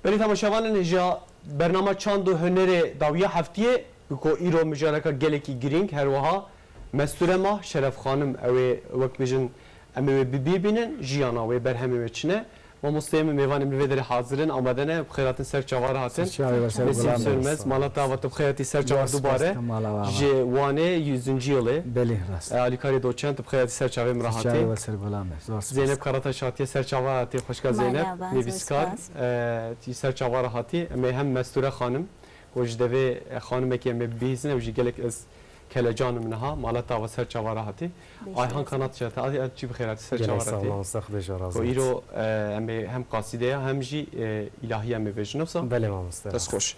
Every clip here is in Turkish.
بری تماشاوان جا برنامه چند و هنر داویه هفتیه بکو ایرو مجارکا گلکی گرینگ هر وها مستور ما شرف خانم اوی وقت بیجن امی بی بینن جیانا و برهمی وچنه و مستیم میوان میوه حاضرن آمدنه بخیرات سر چوار هاتن نسیم سرمز مالتا و بخیراتی سر چوار دوباره جوانه یوزنجیله بله راست علی کاری دوچند بخیراتی سر چوار مراحتی زینب کاراتا شاتی سر چوار هاتی خوشگل زینب میویسکار تی سر چوار هاتی می هم مستور خانم وجدوی خانم که می بیزنه وجی گلک از کل جانم منها مالتا و سر چوار هاتی آیهان کانات شد آدی چی بخیراتی سر چوار هاتی و ایرو هم قاصیده هم جی الهی می وجنه بسا بله مامسته دست خوش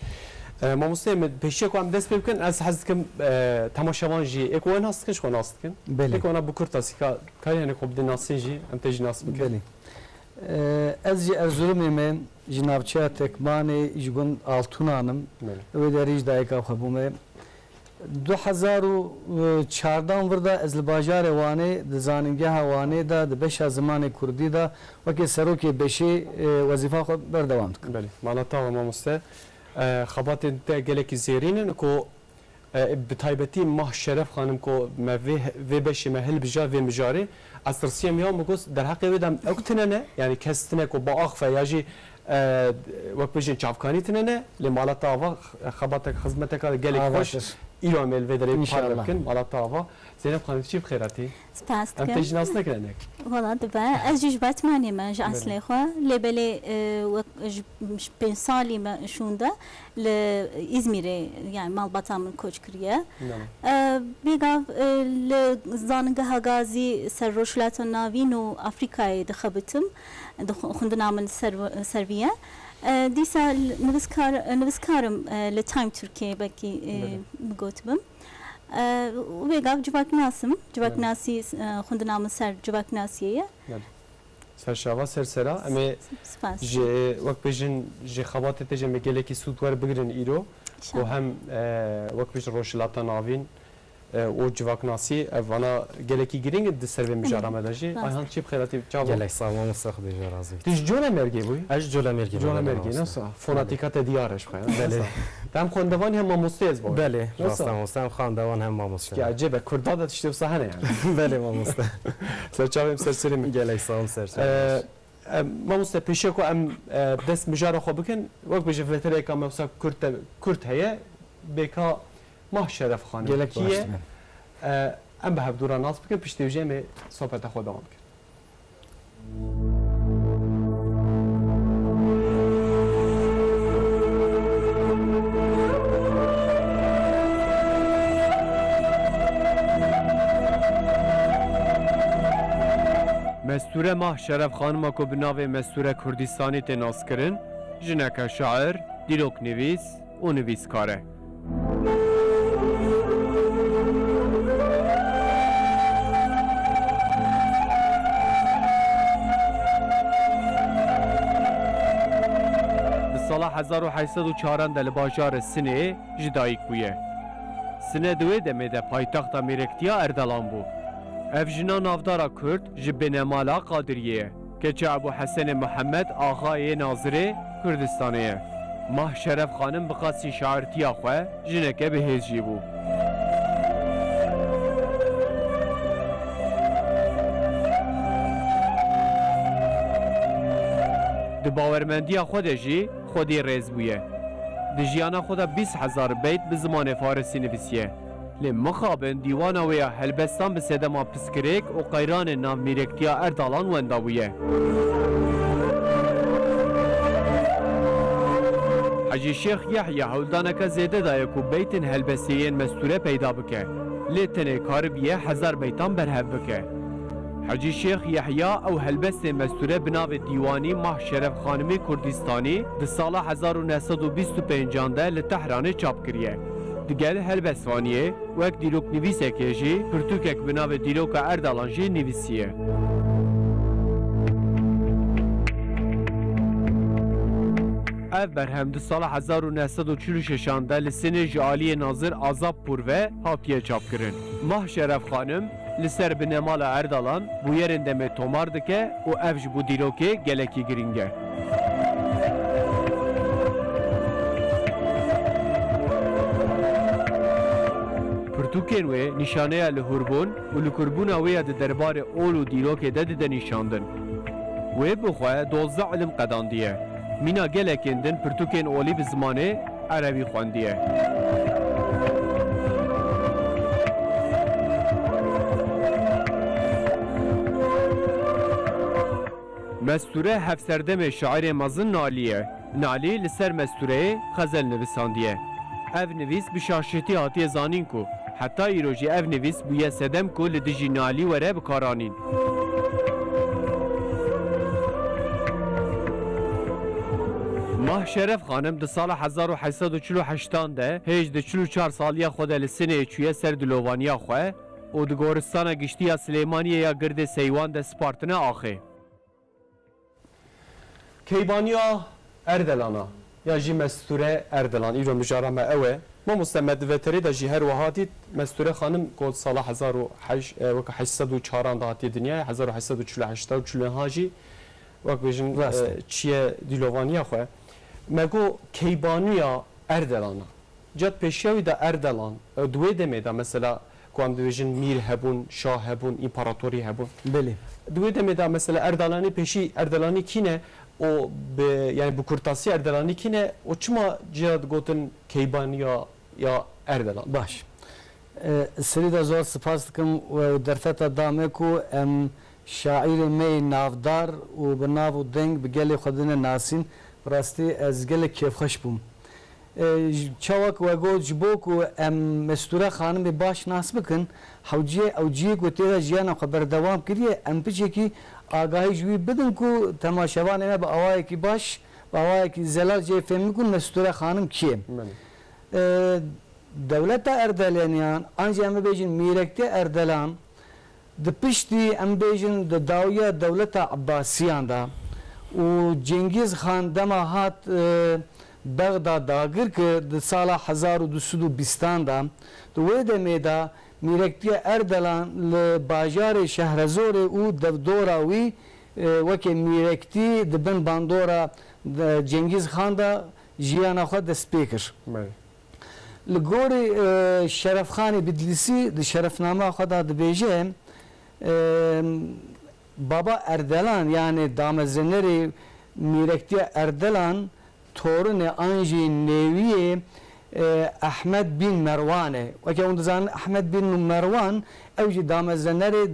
مامسته پیشی که هم دست بکن از حد کم تماشاوان جی اکوان هست کنش خون هست کن بله اکوانا بکرتاسی کاری هنگ خوب دناسی جی هم تجی ناس بکن بله از جی ارزولم من جنابچه تکمانی جگون آلتونانم و دریج دایکا خبومه 2014 ورده از الباجار وانه دزانینگه وانه دا دبش زمان کردی دا وکی سروکی بشی وظیفه خود بردوام کن. بله مالتا و مامسته خبات گلکی زیرینن کو بتایبتی ماه شرف خانم کو ما و بشی محل بجا و مجاری از ترسیم یام بگوس در حق ویدم اکتنه یعنی کستنه کو با آخفه یاجی وقت بجین چافکانی تنه لمالتا و خباتک خدمتک گلک خوش ایران مل و داری پارک کن مالتا و زینب خانم چی بخیراتی؟ سپاس ام تجی ناس نکنه والله دبا از جيش باتماني ما جا اصلي خو لبلي بين سالي ما شوندا لإزمير يعني مال بطام من كوچكريا بيغاف لزانغا غازي سروشلات النافين وافريقيا دخبتم خندنا من سربيا ديسا نفسكارم لتايم تركيا بكي بقوتبم وبيقاف جواك ناسم جواك ناسي خندنا سر جواك ناسية سرشاوا سرسرا اما ج وقت بيجن ج خبات تجي مجلكي سوتوار بگرن ايرو و هم وقت بيجن روشلاتا ناوين و جواك ناسي وانا گلكي گرينگ د سرو مجارا مداجي آهان چی بخيراتي جواب گلك سلام مستخد جرازي تيش جولا مرگي بوي اج جولا مرگي جولا مرگي نسا فوناتيكات ديارش بخير بله تام خوندوان هم ماموستيز بوي بله راستم مستم خواندوان هم ماموسته که عجبه کرداد تشتو صحنه يعني بله ماموسته سرچاویم سرسری می گلك سلام سر ماموسته پیشه کو ام دست مجارا خو بکن وقت بجه فتره که ماموسا کرد هيا بکا ماه شرف خانم گلکیه ام به دوران ناس بکن پیش دیوجه می صحبت خود دوام بکن مستوره ماه شرف خانم کو بناوه مستوره کردستانی تناس کرن جنک شاعر دیلوک نویس و نویسکاره سال 1804 دل باجار سنه جدایک بویه سنه دوی دمه ده پایتخت میرکتیا اردلان بو اف جنا نافدارا کرد جبنه مالا قادریه که چه ابو حسن محمد آقای ناظره کردستانیه ماه شرف خانم بقاسی شاعرتیا خواه جنکه به هزجی بو د باورمندی خود جی خودی ریز بویه د جیانا خود 20,000 بیت به زمان فارسی نویسیه لمخابن دیوان ویا هلبستان به سدما پسکریک و قیران نام میرکتیا اردالان وندا بویه حجی شیخ یحیی هولدانک زیده دایه کو بیتن هلبسیین مستوره پیدا بکه لیتنه کاربیه 1000 بیتان برهب بکه حجی شیخ یحیی او هلبست مستوره بناو دیوانی ماه شرف خانمی کردستانی د سال 1925 ده لتهران چاپ کریه دیگر هلبستانیه وک دیلوک نویسه که جی پرتوکک بناو دیلوک اردالان جی نویسیه اف برهم د سال 1946 ده لسن جالی ناظر آزاب پروه هاتیه چاپ کرن ماه شرف خانم لسر بنمال اردالان بو yerinde me tomar dike o ev ji bu dîrokê gelekî giring e. پرتوکên wê nîşaneya li hûrbûn û li kurbûna wê ya di derbarê ol û dîrokê de dide nîşandin. Wê bixwe 12 ilim qedandiye. Mîna gelekên din pirtûkên olî bi zimanê Erebî xwendiye. Mesture hevserdemê şairê mezin Naliye. Nalî li ser mestureyê xezel nivisandiye. Ev nivîs bi şaşetî hatiye zanîn ku heta îro jî ev nivîs bûye sedem ku li dijî Nalî were bikaranîn. Mah Şeref xanim di sala 1848 de hêj di 44 saliya xwe de li Sinê çûye ser dilovaniya xwe û di goristana giştiya Silêmaniyê ya girdê Seywan de spartine axê. Keybaniya Erdelana ya jî mesture Erdelan îro mijara me ew e mamoste me di veterê de jî her wihatî mesture xanim got sala 1804 da hatiye dinyayê 1848 û çûleha jî wek bêjin çiye dîlovaniya xwe me got Keybaniya Erdelana cet pêşiya wî de Erdelan duwê demê de mesela kuan dibêjin mîr hebûn, şah hebûn, împaratorî hebûn. Belê. Duwê demê de mesela Erdelanî pêşî Erdelanî kîne o yani bu kurtası Erdelanî kîne o çima cihat gotin Keybaniya ya Erdelan. Baş. Sirî de zor spas dikim û derfeta damê ku em şaîrê me navdar û bi nav û deng bi gelê xwe nasîn rastî ez gelek kêfxweş bûm. Çawek we got ji bo ku em mesture xanimê baş nas bikin hewciyê ewciyê ku tê de jiyana xwe berdewam kiriye em piçekî agahî ji wî bidin ku temaşevanê me bi awayekî baş bi awayekî zelal jê fêmin ku mesture xanim kî ye. Devleta Erdelaniyan anca em bêjin mîrekte Erdelan di piştî em bêjin di dawiya Devleta Abbasiyan da û Cengiz Xan dema hat Bexda dagir kir di sala 1220 da di wê demê de mîrektiya Erdelan li bajarê Şehrezorê û devdora wî wekê mîrektî di bin bandora Cengiz Xan da jiyana xwe dest pê kir. Li gorî Şerefxanê Bidlisî di şerefname xwe da dibêje Baba Erdelan yani damezinerê mîrektiya Erdelan torunê an jî nêwiyê Ahmed bin Merwan e. Wekî hûn dizanin Ahmed bin Merwan ew jî damezinerê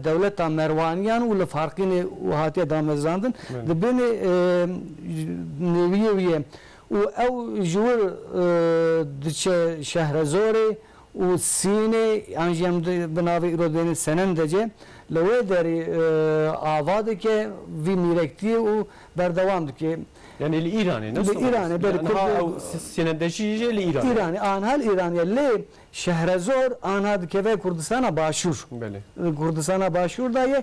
dewleta Merwaniyan û li farqînê û hatiye damezrandin di binê nêwiyê wî ye. û ew ji wir diçe Şehrezorê û Sînê an jî em bi navê îro dibêjin Senendecê li wê derê ava dike vî mîrektiyê û berdewam dike. Yani li İranê nasıl? Li İranê berê Senendeşî jê li İranê. İranê anhal İranê lê Şehrezor anha dikeve Kurdistana başûr. Kurdistana başûr da ye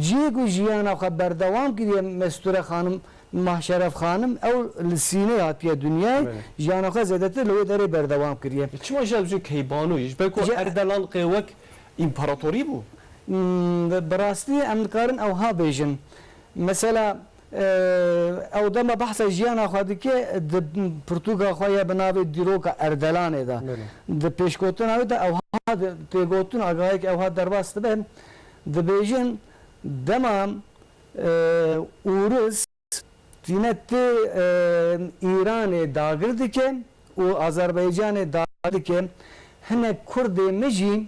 ciyê ku jiyana xwe berdewam kiriye mesture xanim Mah Şeref xanim ew li Sînê hatiye dunyayê jiyana xwe zêdetir li wê derê berdewam kiriye. Çima jî ev Keybano jî belki Erdelan qêwek împaratorî bû. Bi rastî em dikarin ew ha bêjin. Mesela ew dema behsa jiyana xwe dike di pirtûka xwe ya bi navê dîroka Erdelanê de di pêşgotina wê de ew ha têgotin agahiyek ew ha derbas dibe dibêjin dema ûris tînetê İranê dagir dike û Azerbaycanê dagir dike hinek Kurdê me jî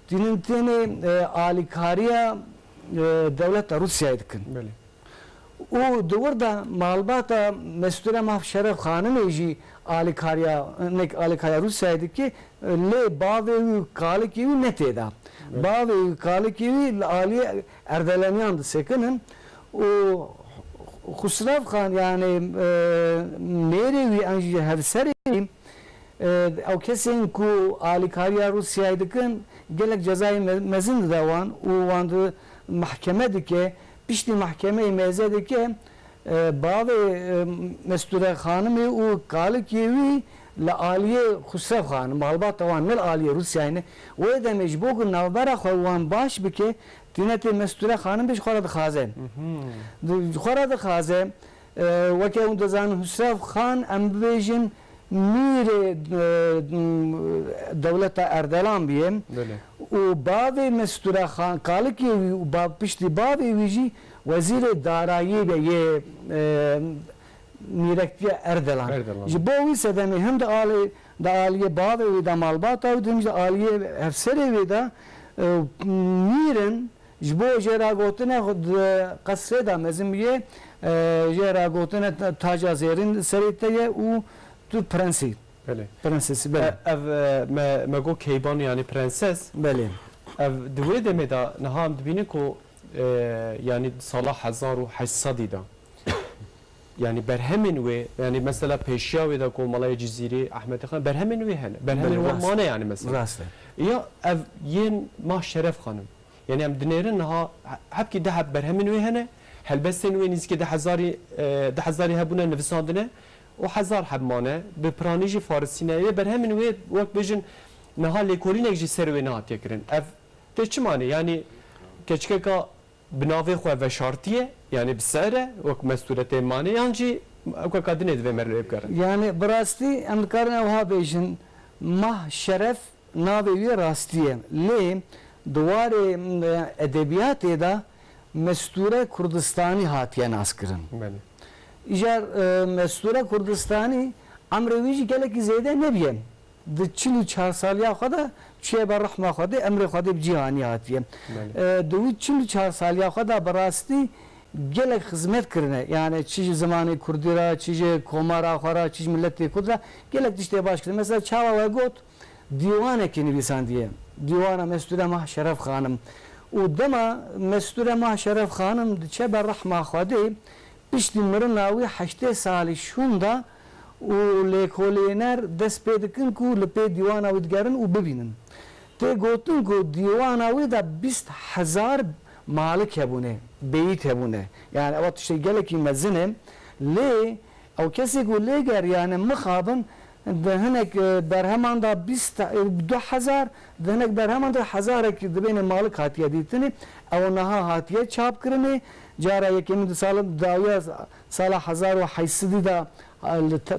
tînetê alîkariya devleta Rusyayê dikin. û di wir de malbata mesture Mah Şeref xanimê jî alîkariya Rusyayê dike lê bavê wî kalikê wî netê da. Bavê wî kalikê wî li aliyê Erdelaniyan disekinin û Xusrev Xan yani nêrê wî an jî hevserê ew kesên ku alîkariya Rusyayê dikin gelek cezayê mezin dide wan û wan di mahkeme dike piştî mahkemeyê mêze dike bavê mesture xanimê û kalikê wî li aliyê Xusrev Xan malbata wan ne li aliyê Rusyayê ne wê demê ji bo ku navbera xwe wan baş bike tînetê mesture xanim bê ji xwe re dixwaze ji xwe re dixwaze wekî hûn dizanin Xusrev Xan em bibêjin میر دولت اردلان بیم بله و باوی مستوره خان کالکی و با پشتی باوی ویجی وزیر دارایی به یه میرکتی اردلان اردلان. جبوی سدمی هم da aliye bavi ve da malbata ve da aliye hafsere ve da mirin jbo jera gotine qasre da mezimiye jera gotine taja zerin seriteye u tu prensi بله prensesi bele ev me go keyban yani prenses bele ev دوی دمه دا نهام دبینی کو yani sala 1800 da yani berhemin ve yani mesela peşya ve da ko malaya ciziri Ahmet Khan berhemin ve hene berhemin ve mane yani mesela raste ya ev yen mah şeref hanım yani em dinerin ha hep ki de berhemin ve hene helbesten ve nizki de hazari hebuna nefsandine o hazar hebmane be praniji farsine ve berhemin ve vak bejin naha lekoline ji serve nahat yakrin ev te çimane yani keçkeka binavê xwe veşartiye yani bisere wek mesturete mane yancı wek kadine divê me rêv kirin. yani brasti em dikarin ew bêjin mah şeref navê wê rastiye lê duwarê edebiyatê da mesture Kurdistanî hatiye nas kirin. Bele. İjar mesture Kurdistanî emrê wî jî gelekî zêde nebiye. Di 44 saliya xwe de çiye ber rehma xwe de emrê xwe de bi cîhanî hatiye. Di wî 44 saliya xwe de bi rastî gelek hizmet kirine yani çi zamanı Kurdira, çi komara xwara, çi milletê Kurd ra gelek tiştê baş kirin. Mesela çawa we got dîwanekî nivîsandiye. Dîwana Mesture Mah Şeref Xanım. û dema Mesture Mah Şeref Xanım diçe ber rehma xwe de piştî mirina wî 8 salî şûn da û lêkolêner dest pê dikin ku li pê dîwana wî digerin û bibînin. Tê gotin ku dîwana wî da 20,000 malik hebûne, beyît hebûne. Yani ew tiştê gelekî mezin e lê ew kesê ku lê ger yani mixabin di hinek berheman da 2,000 di hinek berheman da 1000 dibêne malik hatiye dîtinê ew niha hatiye çap kirinê cara yekemîn di salin dawiya sala 1800 da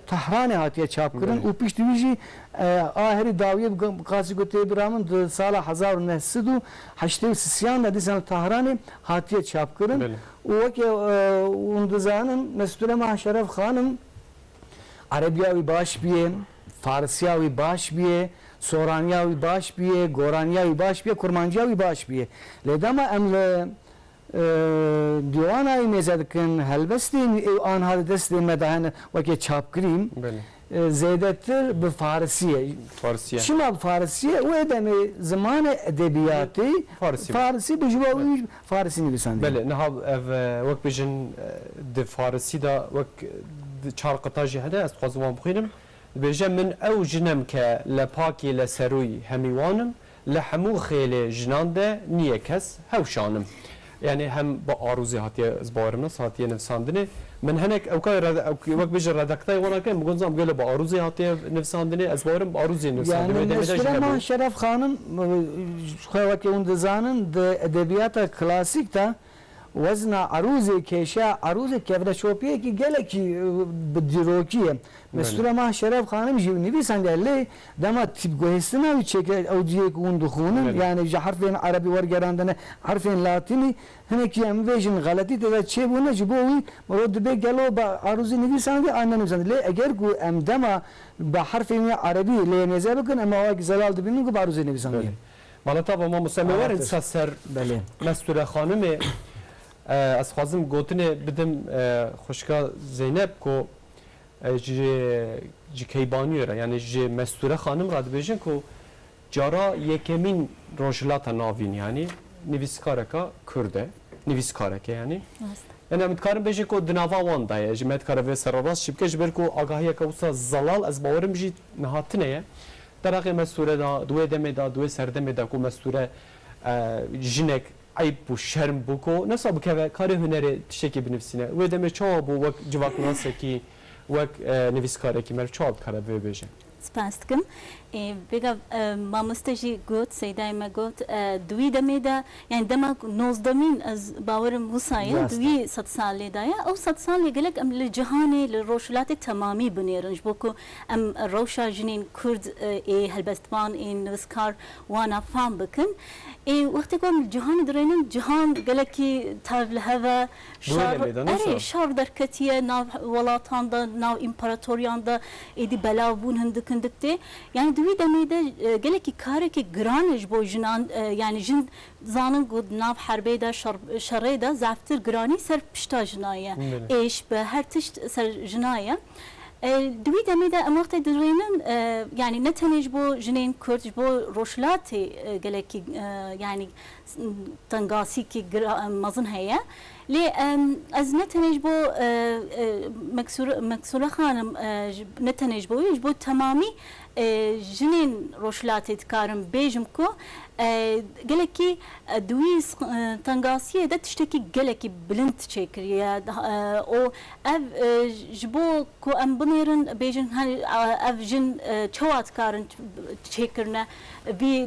Tehranê hatiye çap kirin û piştî wî jî ahirî dawiyê qasî ku tê biramin di sala 1983 de dîsan Tehranê hatiye çap kirin û wekê hûn dizanin Mesture Mah Şeref Xanım Arabiya wî baş biye, Farsiya wî baş biye, Soraniya wî baş biye, Goraniya wî baş biye, Kurmanciya wî baş biye. Lê dema em li dîwana wî mêze dikin helbestên anha destê me de hene wekê çapkirîn zêdetir bi Farsiye. Farsiye. Çima bi Farsiye wê demê zimanê edebiyatê Farsî bi ji bo wî Farsî nivîsandiye. Bele niha ev wek bejin di Farsî da wek çar qita jî hene ez dixwazim wan bixwînim dibêje min ew jinem ke li pakê li serûyî hemîwanim li hemû xêlê jinan de niye kes hewşanim. Yani hem bu aruzî hatiye ez bawerim nas hatiye nivîsandinê min hinek ew wek bêje redaktayê wana kin bigon zam gele bu aruzî hatiye nivîsandinê ez bawerim bu aruzî nivîsandinê Yani Mesture Mah Şeref Xanım xwe wekê hûn dizanin di edebiyata klasîk da wezna arûzê kêşa arûzê kevreşopiyekî gelekî bi dîrokî Mesture Mah Şeref Xanım jî nivîsandiye lê dema tîpguhêstina wî çêke ew ciyê ku hûn dixwînin yani ji herfên Erebî wergerandine herfên Latînî hinekî em vêjin xeletî tê de çêbûne ji bo wî ro dibe gelo bi arûzî nivîsandiye an nenivîsandiye lê eger ku em dema bi herfên wî Erebî lê nêze bikin em awayekî zelal dibînin ku bi arûzê nivîsandiye. Malata ma museme werin ser Mesture Xanimê ez xwazim gotinê bidim xwişka Zeynep ku ji Keybaniyê re yani ji Mesture Xanim ra dibêjin ku cara yekemîn rojhilata navîn yani nivîskareka Kurd e nivîskareke yani yani em dikarin bêjin ku di nava wan da ye ji me dikare vê serrast jî bike ji ber ku agahiyeka wisa zelal ez bawerim jî nihatine ye deraqê Mesture da duwê demê da duwê serdemê da ku Mesture jinek ayıp bu şerm bu ko nasıl bu keve karı hüneri tişeki binifsine ve deme çoğu bu vak civak nasıl ki vak neviskareki mer çoğu kara ve beje. Spas dikim. بگم مامستجی گوت سیدای ما گوت دوی دمی دا یعنی دما نوزدمین از باورم وسایل دوی 100 سالی دایا او 100 سالی گلک ام لجهانی لروشلات تمامی بنیرنج بوکو ام روشا جنین کرد هلبستوان نوسکار وانا فهم بکن وقتی که جهان درینن جهان گلکی تاو لهوا شار درکتیه ناو ولاتان دا ناو امپراتوریان دا ایدی بلاو بون هندکندکتی yani دوی دمیده گله کی کاری که گرانش بو جنان yani جن زانن گود ناف حربه دا شرعه دا زفتر گرانی سر پشتا جنایه ایش به هر تشت سر جنایه دوی دمیده اموقت درینن yani ne tenej bu jinin Kürt bu roşlati gele ki yani tangasi ki mazın heye li az ne tenej bu meksura hanım ne tenej bu tamami جنین روشلاتی دکارم بیشم کو گلکی دوی تنگاسیه ده تشتکی گلکی بلند چکریه او اف جبو کو ام بنیرن بیشن هنی اف جن چوات کارن چکرنه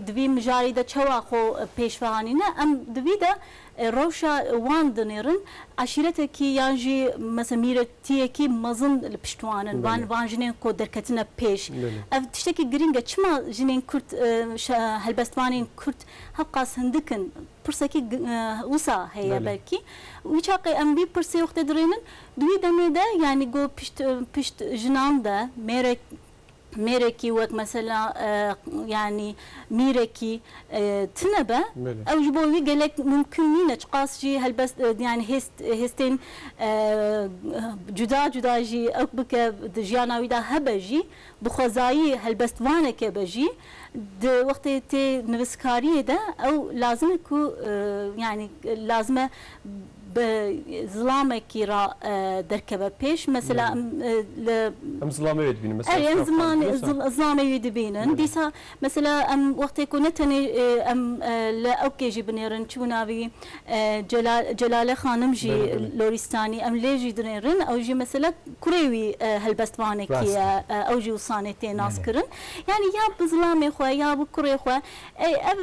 دوی مجاری ده چوا خو پیشوانینه ام دوی ده روشا وان دنیرن عشیرته کی یانجی مثلا میرتیه کی مزن پشتوانن وان جنین کو درکتنه پیش اف تشتکی گرینگه چما جنین کرد هلبستوانین کرد حقاس هندکن پرسکی وسا هيا belki وچاقي ام بي پرسي وقت درينن دوي دميده يعني جو پشت جنان ده ميركي وقت مثلا يعني ميركي تنبه او جبوي قالك ممكن مين تقاس جي هالبس يعني هستين جدا جي او بك دجيانا ويدا هبجي بخزاي هالبستوانه كبجي د وقت تي نفسكاريه ده او لازم يكون يعني لازمه بظلامه کی را درکبه پیش مثلا ام ظلامه يدبين مثلا ام ظلامه يدبينن ديسا مثلا ام وقت يكون تني ام لا اوكي جي بنيرن چوناوي جلال خانم جي لورستاني ام ليجي دريرن او جي مثلا كريوي هلبستوانه کی او جي وصانتي ناس كرن يعني يا بظلامه خو يا بكري خو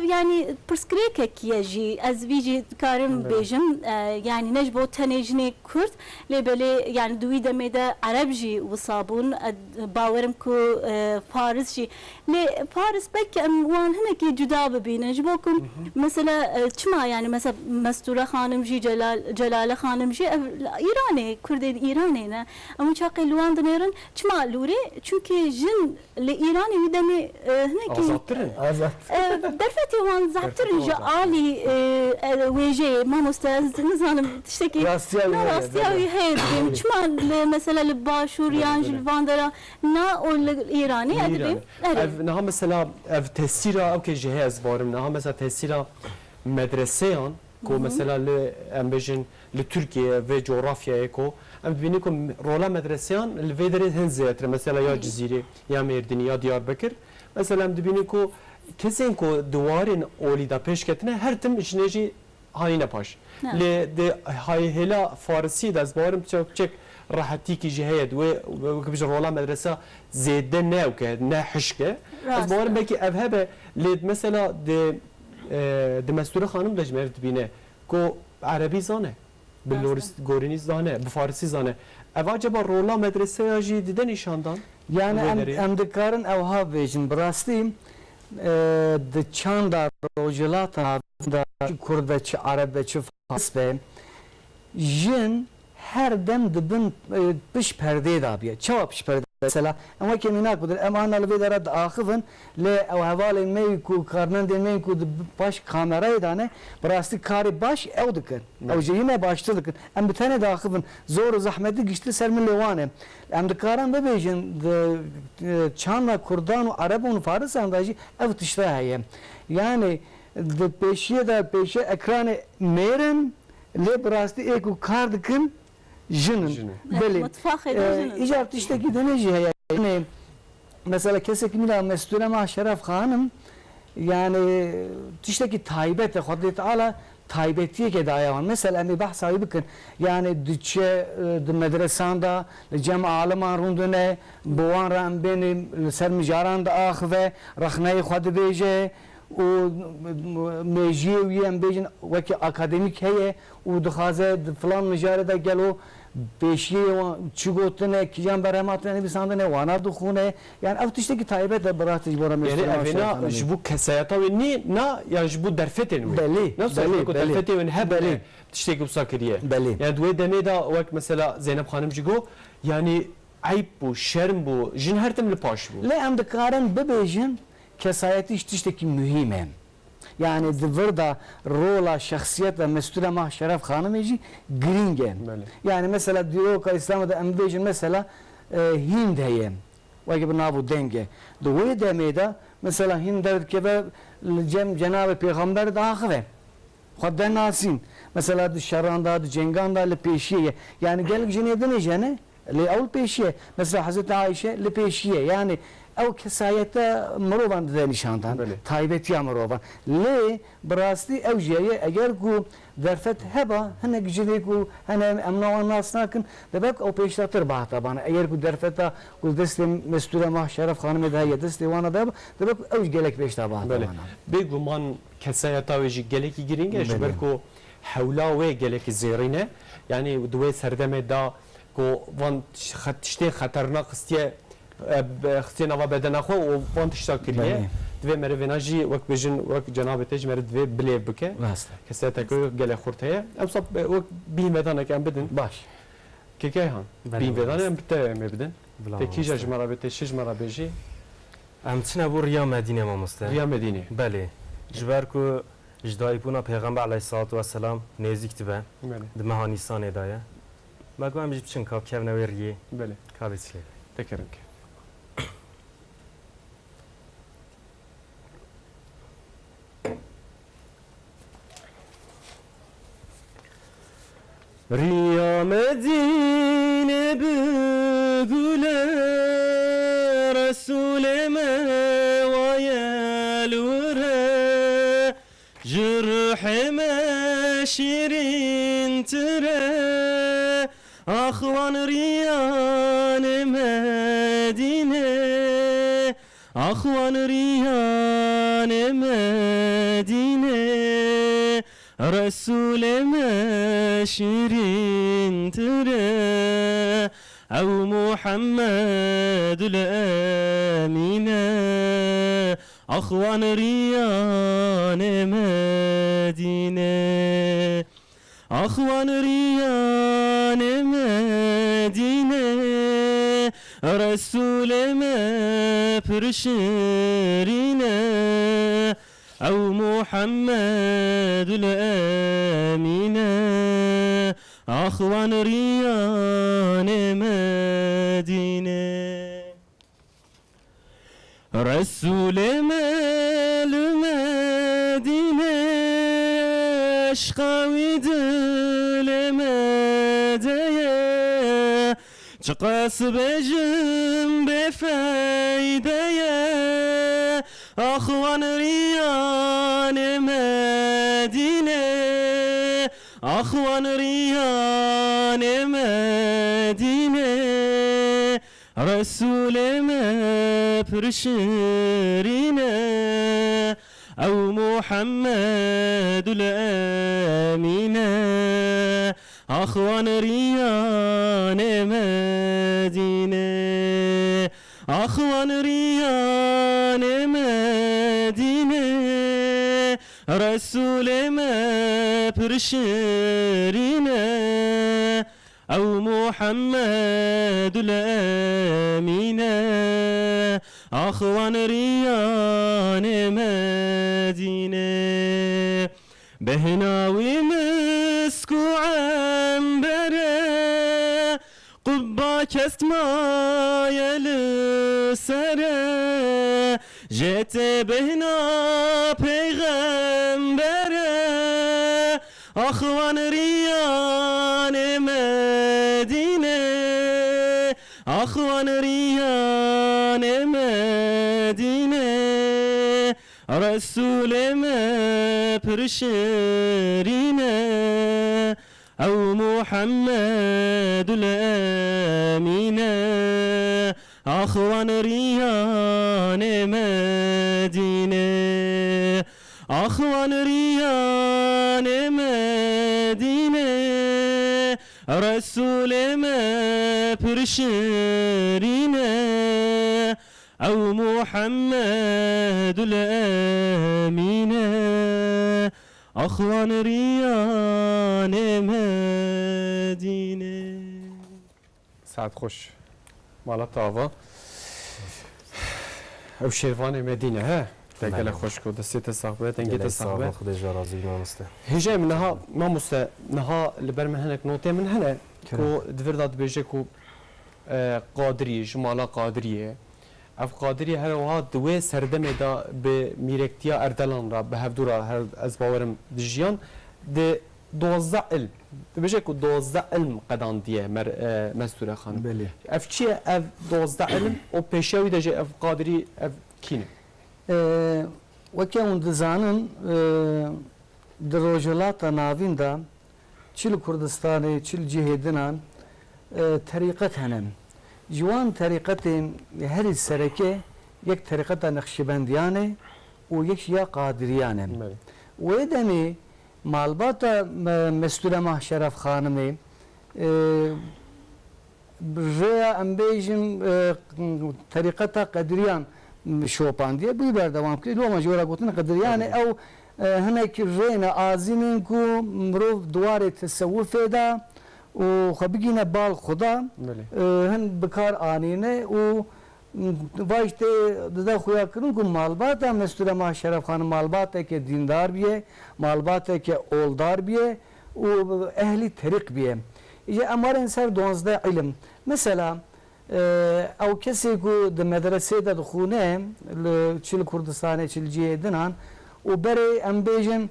يعني برسكريك كي جي از بيجي كارم بيجم يعني يعني نجبو تنجني كرد لبلي يعني دوي دميدا عربجي وصابون باورم كو فارس جي لي فارس بك وان هناك جدا ببين نجبوكم مثلا تشما يعني مثلا مستورة خانم جي جلال خانم جي ايراني كرد ايراني نا اما شاقي لوان دنيرن تشما لوري çünkü جن لايراني ودمي هناك درفتي وان زعترن جا عالي ويجي ما مستاذ نزانم تشتكي راستياوي هيد شما مثلا لباشور يانج الفاندرا نا او الايراني ادبي نها مثلا اف تسيرا او كي جهاز بارم نها مثلا تسيرا مدرسيان كو مثلا ام بيجن لتركيا و جغرافيا كو ام بينكم رولا مدرسيان الفيدر هنزيتر مثلا يا جزيره يا مردين يا دياربكر مثلا ام بينكو kesin ko duvarın olida peşketine her tim içineci hayne paş. Le de hayhela Farsi da zbarım çok rahati ki cihayet ve kibij rola medrese zede ne o ke ne hişke. Zbarım belki evhebe le mesela de Mesture hanım da cmev dibine ko Arabi zane. Bilorist gorini zane, bu Farsi zane. Ev acaba rola medrese ya diden işandan? Yani em dikarın evha vejin brastiyim. د چند روجلات da Kurda çi Arabı çi Fars ve jin her dem dibin piş perde da biye çava piş perde mesela ama keminak budur ama analı ve darad ahıvın le ev havale meyku karnan de meyku baş kamerayı da ne brasti kari baş ev dikir ev jeyime başladık em bir tane de ahıvın zor zahmeti geçti sermin levane em dikaran be bejin çanla Kurdan ve Arabı Fars andacı ev tişta haye yani de peşe ekranı merin le brasti eko kardıkın jinin böyle icabet işte ki deneci yani mesela kesek mila Mesture ma Şeref Hanım yani işte ki taybet Hazreti Teala taybetiye ki dayavan. Mesela emi bahsayı bakın yani düçe medresan da cem aliman rundune boğan ram benim sermicaran da ah ve rahnayı xadı beje o mejiye bejin vaki akademik heye o dixaze falan mijarede gelo beşiye çigotene kijan beramatene bir sandene wana dukhune yani av tişteki taybet de bıraktı bora mesela evena bu kesayata ve ni na ya bu derfetin mi belli nasıl bu derfetin ve hebeli tişteki usakiriye belli yani duve deme da vak mesela Zeynep Hanım cigo yani ayıp bu şerm bu jin her temli paş bu le am dikaran bebejin kesayeti tişteki mühim yani burada rola şahsiyet ve mesture mahşeref hanımeci gringen. Yani mesela diyor ki İslam'da embejin mesela Hind heyem. Ve gibi nabu denge. Doğru demeyde mesela Hind der ki ve Cenab-ı Peygamber daha ve Xudden nasin. Mesela dışarıda cenganda le peşiye. Yani gel cenede ne jene? Le avul peşiye. Mesela Hazreti Ayşe le peşiye. Yani او کسایت مروان دانشاندان تایبتی مروان لی براستی او جایی اگر کو درفت هبا هنگ جدی کو هنگ امنوان ناس نکن دبک او پیشتر باهتا بانه اگر کو درفتا کو دست مستوره ماه شرف خانم ده یا دست وانا ده دبک او گلک پیشتا باهتا بانه بگو من کسایتا ویجی گلکی گرینگه جبر کو حولا و گلک زیرینه یعنی دوی سردمه دا کو وان خطشته خطرناک استیه اختیار نوا بدن خو و وان تشتا کریه دوی مره وناجی وقت بجن وقت جناب تج مره دوی بلی بکه کسی تکو گل خورده ام صاب وقت بی مدان کم بدن باش که هان بی مدان ام بته ام بدن تکی جج مرا بته شش مرا بجی ام تنا بو ریا مدینه ما مسته ریا مدینه بله جبر کو جدای بونا پیغمبر علیه الصلاة و السلام نزدیک تبه دمه هانیسان دایه مگو هم جب چن کاب کم نوریه بله کابیتلی تکرم که ریا مدینه بگوله رسول موایلوره جرح شیرین تره اخوان ریان مدینه اخوان ریان مدینه رسول شیرین تره او محمد الامینه اخوان ریان مدینه اخوان ریان مدینه رسول پرشرینه او محمد الامینه اخوان ریان مدینه رسول المدینه عشقاوی دل مدیه چقاس بجم بفایده اخوان ریان مدینه اخوان ریان مدینه رسول پرشرینه او محمد الامینه اخوان ریان مدینه اخوان ریان مدینه رسول پرشرینه او محمد الامینه اخوان ریان مدینه بهناوی مسکو عنبره قبا کست مایل سره جت بهنا پیغمبره اخوان ریان مدینه اخوان ریان مدینه رسول پرشرینه او محمد الامینه اخوان ریان مدینه اخوان ریان مدینه رسول ما پرشرینه او محمد الامینه اخوان ریان مدینه. سعد خوش مالا تاوا او شیروان مدینه ها دگل خوش کو دسته صاحبه دنگی صاحبه خود جرازی مامسته هجا منها ما مست نها لبر من هناك نوتي من هنا كو دفر داد بيجي كو قادري جمالا قادريه اف قادريه هر وها دوي سردم دا بميركتيا اردلان را بهفدورا هر از باورم دجيان د 12 علم بيجي كو 12 علم قدان ديه مستوره خان بله اف چي اف 12 علم او پیشاوی دجي اف قادري اف كينه وەکە اون دزانن di rojhilata navîn de çil Kurdistanê çil cihê dinan terîqet hene. Ji wan terîqetên herî sereke yek terîqeta Neqşibendiyan e û yek ya Qadiriyan e. Wê demê malbata Mesture Mah Şeref Xanimê rêya em bêjin terîqeta Qediriyan şopandiye bu berdevam kiriye. Loma jora gotin Qediriyan ew hinek rêne azînin ku mirov duwarê tesewwufê de û xwe bigîne bal xuda hin bikar anîne û vaş tê dide xuya kirin ku malbata Mesture Mah Şeref Xan malbateke dîndar biye, malbateke oldar biye û ehlî terîq biye. İşte emarên ser 12 ilim. Mesela ew kesê ku di medresê de dixûne li çil Kurdistanê çil cihê dinan û berê em bêjin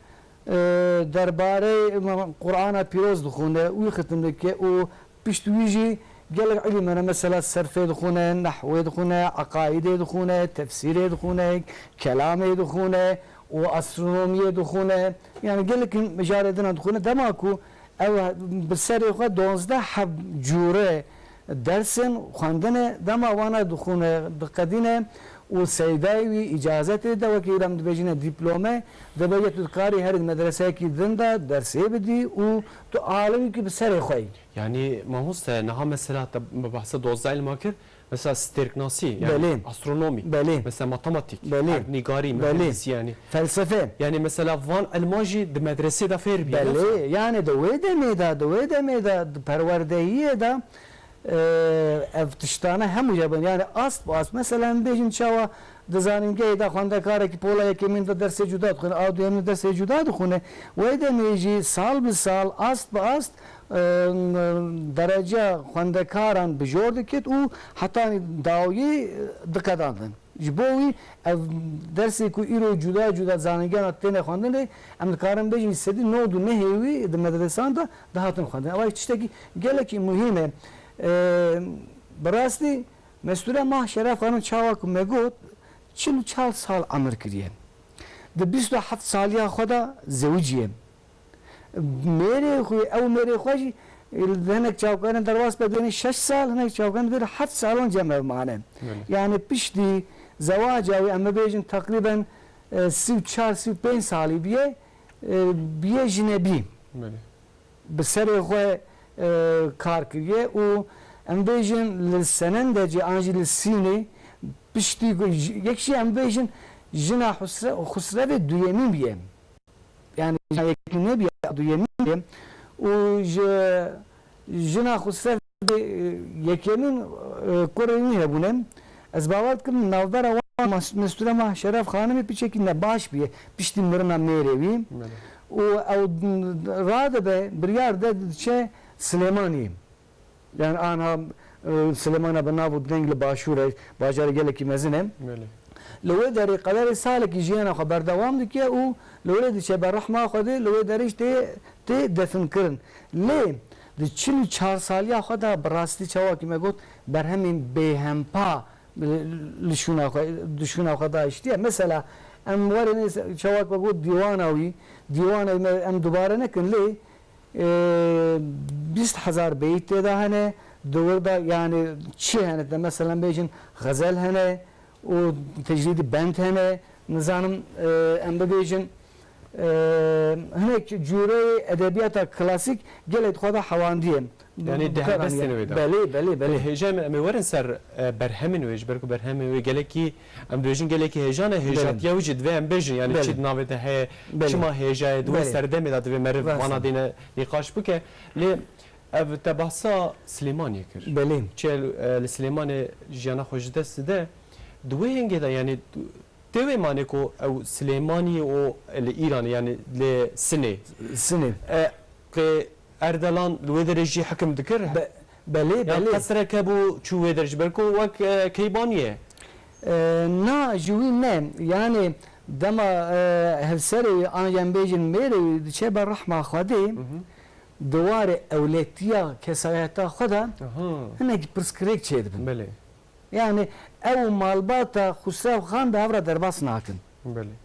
derbarê Qur'ana pîroz dixûne wî xitim dike û pişt wî jî gelek ilîm hene mesela serfê dixûne, nehwê dixûne, eqaîdê dixûne, tefsîrê dixûne, kelamê dixûne û astronomiyê dixûne yani gelekî mijarê dinan dixûne dema ku ew bi serê xwe 12 heb cûre dersin xwendinê dema wana dixûne diqedîne û seydayê wî îcazetê de wekî em dibêjine dîplome dibêje tu dikarî her medreseyekî din de dersê bidî û tu alimî bi serê xwe. Yani mahoste naha mesela bahse 12 ilma kir mesela sterknasi yani astronomi mesela matematik nigari mühendisi yani felsefe yani mesela van elmaji de medrese de fer bir yani de wê demê de perwerdehiye de ev tiştane hemû jebin yani ast bu ast mesela bêjin çawa dizanin gehê de xwendekarekî polayekê min de dersê cuda dixwîne a duyemîn de dersê cuda dixwîne wê demê jî sal bi sal ast bi ast derece xwendekaran bijor dikit û heta dawiyê diqedandin. Ji bo wî ev dersê ku îro cuda cuda zanîngehna têne xwendinê em dikarin bêjin sedî nod û nehê wî di medresan de dihatin xwendin. Ew tiştekî gelekî muhîm e. Birastî Mesture Mah Şeref Xanın çawa ku me got 44 sal emir kiriye. Di 27 saliya xwe de zewiciye. Mêrê xwe ew mêrê xwe jî hinek çavkanên derwas bedênî 6 sal hinek çavkanên bir 7 salon cem ev mane. Yani piştî zewaca wî em bêjin takriben 34-35 salî biye biye jinebî. Bi serê xwe kar kiriye û em bêjin li senende cî an jî li Sînê piştî yek jî em bêjin jina Xusrevê duyemîn biye. Yani yekî nebiye duyemîn biye û ji jina Xusrevê yekemîn kurê wî hebûne ez bawer dikim navbera Mesture Mah Şeref Xanimê piçekî ne baş biye piştî mirina mêrê wî û ew radibe biryar de diçe Silêmaniyê yani anha Silêmana bi nav û deng li başûrê bajarê gelekî mezin e li wê derê qederê salekî jiyana xwe berdewam dike û li wê diçe berrehma Xwedê li wê derê jî tê definkirin lê di 44 saliya xwe de bi rastî çawakî me got berhemên bêhempa li şûna xwe da iştiye mesela ام ورني شواك بقول ديوانوي ديوانا ام دوباره نكن لي 20000 بيت ده هنا دور ده يعني شيء هنا مثلا بيجن غزل هنا وتجديد بنت هنا نظام ام بيجن هناك جوري ادبيات كلاسيك قالت خذها حوانديه يعني ده بس نويدا بله هجام ام ورن سر برهم ويج بركو برهم وي قالكي ام دوجين قالكي هجانه هجات يوجد وين بيجن يعني تشد نافته هي شما هجا دو سردم داد و مرف وانا دينا نقاش بك لي اف تبحثا سليمان يكر بله چل سليمان جانا خوش دست ده دوين كده يعني توي مانيكو او سليماني او الايراني يعني لسنه كي اردلان لودرجي حكم ذكر بله يعني قصر كابو شو ودرج بالكو وك كيبانيه نا جوي نم يعني دما هفسري انا جنبيجن ميري شبه الرحمه خدي دوار اولتيا كسايتا خدا هناك برسكريك شيدبن بله يعني او مالباتا خسرو خان ده هفرا درباس ناكن بله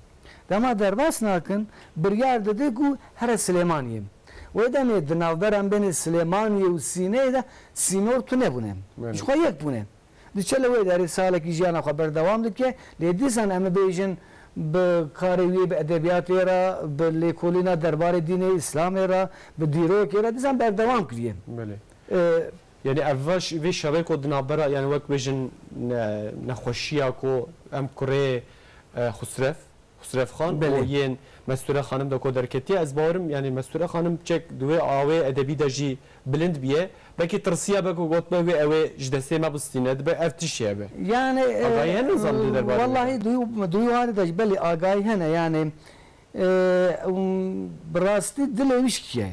دما درباس ناكن بريار ددگو هر سليمانيم وإذا دناودرم بين سليماني وسيناء ده سينور تنبونه مش خيك بونه دشلا ويدا رسالة كيجانا خبر دوام دكه لديسان أم بيجن بكاروي بأدبيات را بالكولينا دربار دين الإسلام را بديرو كيرا ديسان بردوام كريم بله يعني أفاش في شبكة دنابرا يعني وقت بيجن نخوشيا كو أم كوري خسرف خان وين مستوره خانم دا کودرکتی از بارم یعنی مستوره خانم چک دوی آوه ادبی دا جی بلند بیه بکی ترسیه بکو گوت به اوه جدسته ما بستینه به افتشیه به يعني آگاهی هنه زمدی در باره والله دوی هاری دا بلی آگاهی هنه يعني براستی دلویش کیه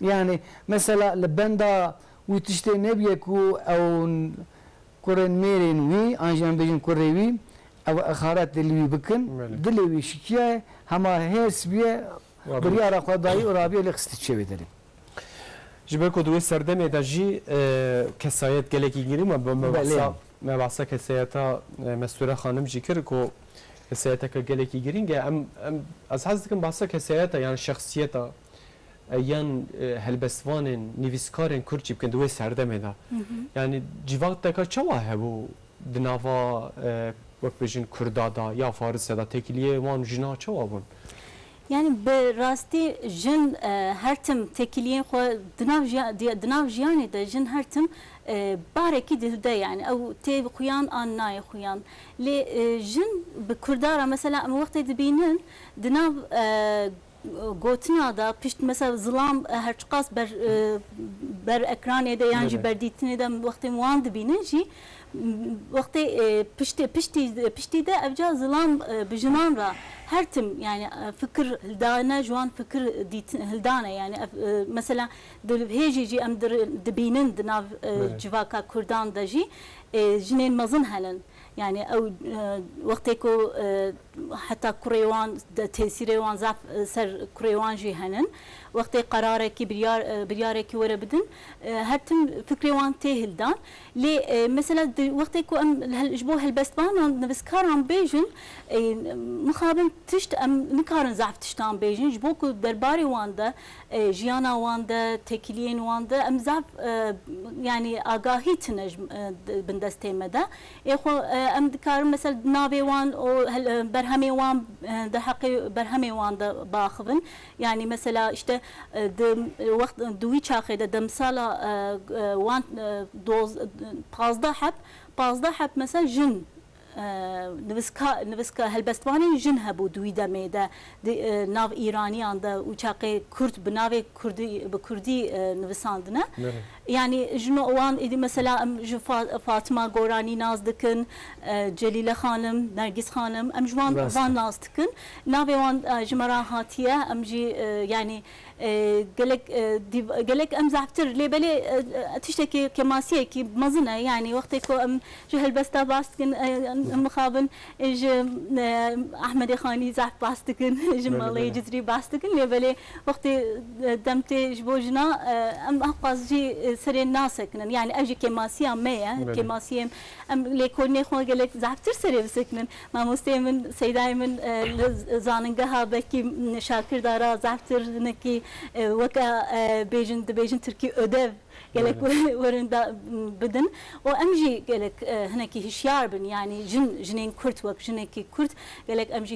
يعني مثلا لبندا ويتشتي نبيكو او كورن ميرين وي انجان بيجن كوريوي او اخارات دلوي بكن دلوي شكيه هما هيس بيه بريارا خداي ورابي لخستشي بدري جبركو دوي سردم داجي كسايت گلكي گيري ما باسا كسايتا مستوره خانم جيكر كو كسايتا گلكي گيرينگه ام از حزكم باسا كسايتا يعني شخصيتا yan helbestvanên nivîskarên Kurd jî bikin di wê serdemê de yani civakdeka çawa hebû di nava wek bêjin Kurda da ya Farsê da tekiliyê wan jina çawa bûn Yani bi rastî jin her tim tekiliyên xwe di nav jiyanê de jin her tim barekî dilde yani ew tê xuyan an nayê xuyan lê jin bi Kurdara mesela em wextê dibînin di nav gotina da pişt mesela zilam her çiqas ber ekranê de yan jî berdîtinê de wextê wan dibînin jî wextê piştî de evca zilam bi jinan ra her tim yani fikir hildane jwan fikir hildane yani mesela hêjî jî em dibînin di nav civaka Kurdan de jî jinên mezin helin yani ew wextê ku heta kurê wan tesîrê wan zaf ser kurê wan jî henin wextê qerarekî biryarekî were bidin her tim fikrê wan tê hildan lê mesela wextê ku em ji bo helbestvanan nivîskaran bêjin mixabin tişt em nikarin zaf tiştan bêjin ji bo ku derbarê wan de jiyana wan de tekiliyên wan de em zaf yani agahî tune bin destê me de em dikarin mesela navê wan o berhemê wan de heqê berhemê wan de baxivin yani mesela işte دوی چاخه ده دمسالا وان دوز 15 heb mesela jin nivîska helbestvanên jin hebû duî demê de nav İraniyan de û çaqê Kurd bi navê Kurdî nivîsandine yani jino wan êdî mesela em ji Fatima Goranî naz dikin Celîle xanim Nergîz xanim em ji wan naz dikin navê wan ji me re hatiye em jî yani gelek em zaftir lebeli tişteki kemasiye ki mazına yani vakti ko em jehel basta bastın mukabın Ahmed Khani zaf bastın jemalı cizri bastın lebeli vakti demte jbojna em haqazji seren nasakın yani evji kemasiye me kemasiye em lekolne xo gelek zaftir sere bisakın mamustemin seydaimin zanıngaha belki şakir dara zaftir neki vaka bejin Türkiye ödev gelek varında بدن و امجي gelek هناكي هشيار بن يعني جنين كرت وك جنيكي كرت gelek امجي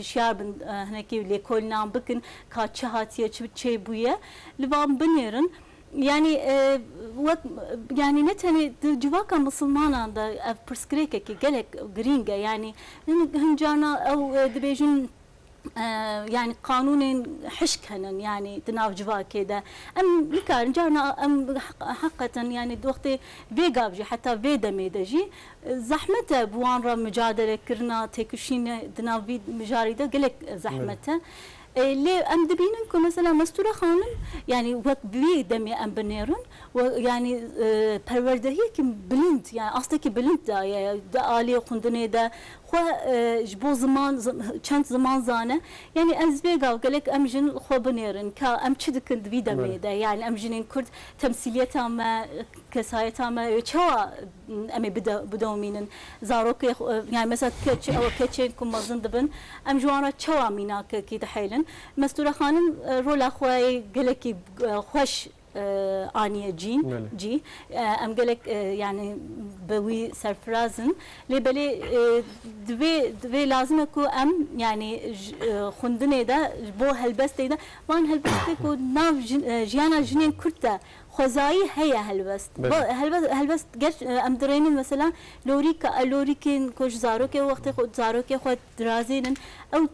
هشيار بن هناكي ليكول نام بكن كاتشهاتيه تشي بويا لبام بنيرن yani yani ne tane civaka Müslümana da preskreke ki gelek gringe yani hıncana ev dibejin yani kanunun hışkının yani dınav civakede em nikar jarna em hakikaten yani dokte vegavji hatta vedemedeji zahmete bu anra mücadele kirna teküşine dınav mücaride gelek zahmete ليه أم دبينكم مثلا مستورة خانم يعني وقت بي دمي أم بنيرون ويعني perverده كم بلند يعني أصلا كي بلند دا يعني دا آلية خندني دا خو جبو زمان چند زمان زانه يعني أزبيقاو قالك أم جن خو بنيرن كا أم چد كند بي دمي دا يعني أم جنين كرد تمثيلية ما كساية ما يشوا أمي بدومينن زاروك يعني مثلا كتش أو كتشين كم مزن دبن أم جوانا شوا ميناك كي تحيلن مستورة خانم رولا خوي قالك خوش آنية جي أم قالك يعني بوي سرفرازن لبلي دوي لازم أكو أم يعني خندني دا بو هالبست دا وان هالبست كو ناف جيانا جنين كرتا خزاي هي هالبست قرش أم درينن مثلا لوريكين كوش زاروكي وقت زاروكي خود درازينن أو